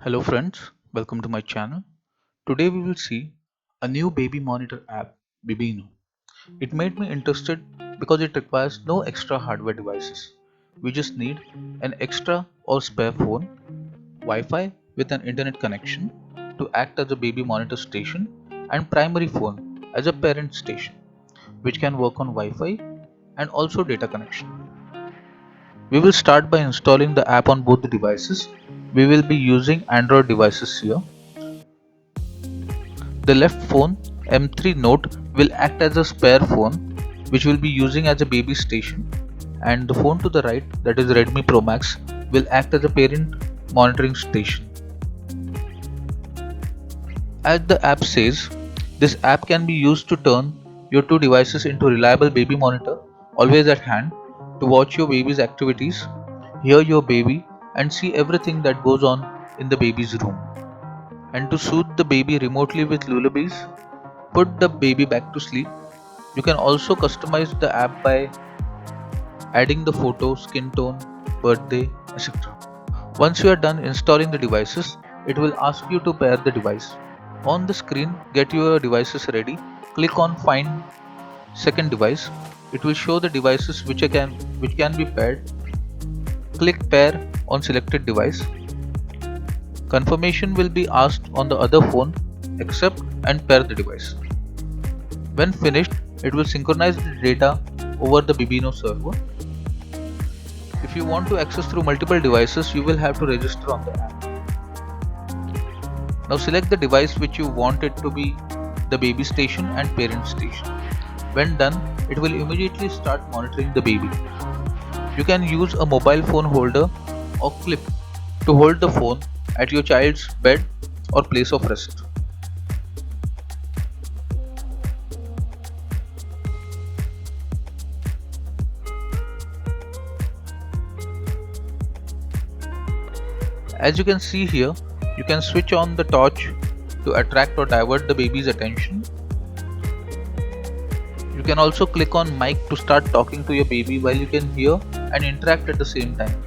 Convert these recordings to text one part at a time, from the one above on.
Hello friends, welcome to my channel. Today we will see a new baby monitor app, Bibino. It made me interested because it requires no extra hardware devices. We just need an extra or spare phone, Wi-Fi with an internet connection to act as a baby monitor station and primary phone as a parent station, which can work on Wi-Fi and also data connection. We will start by installing the app on both the devices. We will be using Android devices here. The left phone M3 Note will act as a spare phone which we'll be using as a baby station, and the phone to the right, that is Redmi Pro Max, will act as a parent monitoring station. As the app says, this app can be used to turn your two devices into reliable baby monitor always at hand to watch your baby's activities, hear your baby and see everything that goes on in the baby's room, and to soothe the baby remotely with lullabies, put the baby back to sleep. You can also customize the app by adding the photo, skin tone, birthday, etc. Once you are done installing the devices, it will ask you to pair the device. On the screen, get your devices ready. Click on Find Second Device. It will show the devices which can be paired. Click Pair on selected device. Confirmation will be asked on the other phone. Accept and pair the device. When finished, it will synchronize the data over the Bibino server. If you want to access through multiple devices, you will have to register on the app. Now select the device which you want it to be the baby station and parent station. When done, it will immediately start monitoring the baby. You can use a mobile phone holder or clip to hold the phone at your child's bed or place of rest. As you can see here, you can switch on the torch to attract or divert the baby's attention. You can also click on mic to start talking to your baby while you can hear and interact at the same time.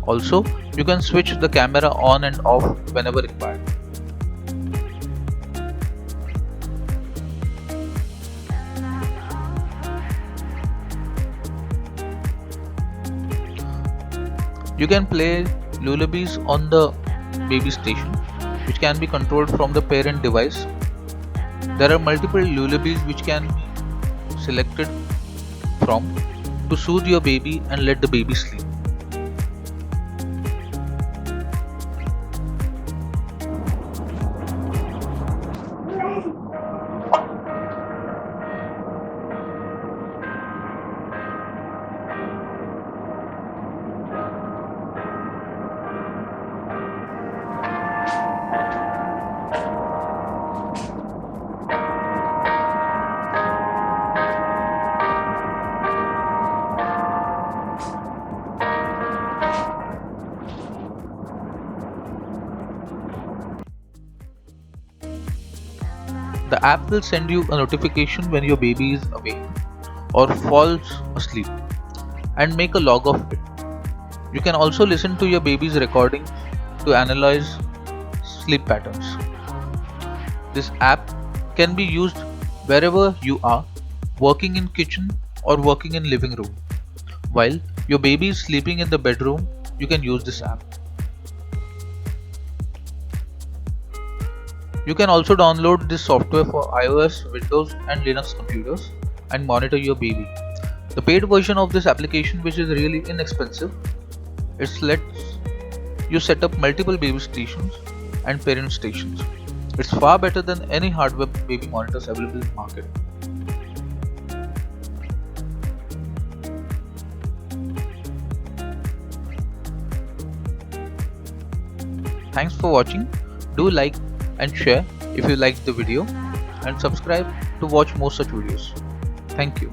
Also, you can switch the camera on and off whenever required. You can play lullabies on the baby station, which can be controlled from the parent device. There are multiple lullabies which can be selected from to soothe your baby and let the baby sleep. The app will send you a notification when your baby is awake or falls asleep and make a log of it. You can also listen to your baby's recordings to analyze sleep patterns. This app can be used wherever you are, working in kitchen or working in living room. While your baby is sleeping in the bedroom, you can use this app. You can also download this software for iOS, Windows and Linux computers and monitor your baby. The paid version of this application, which is really inexpensive, it lets you set up multiple baby stations and parent stations. It's far better than any hardware baby monitors available in the market. Thanks for watching. Do like and share if you liked the video and subscribe to watch more such videos. Thank you.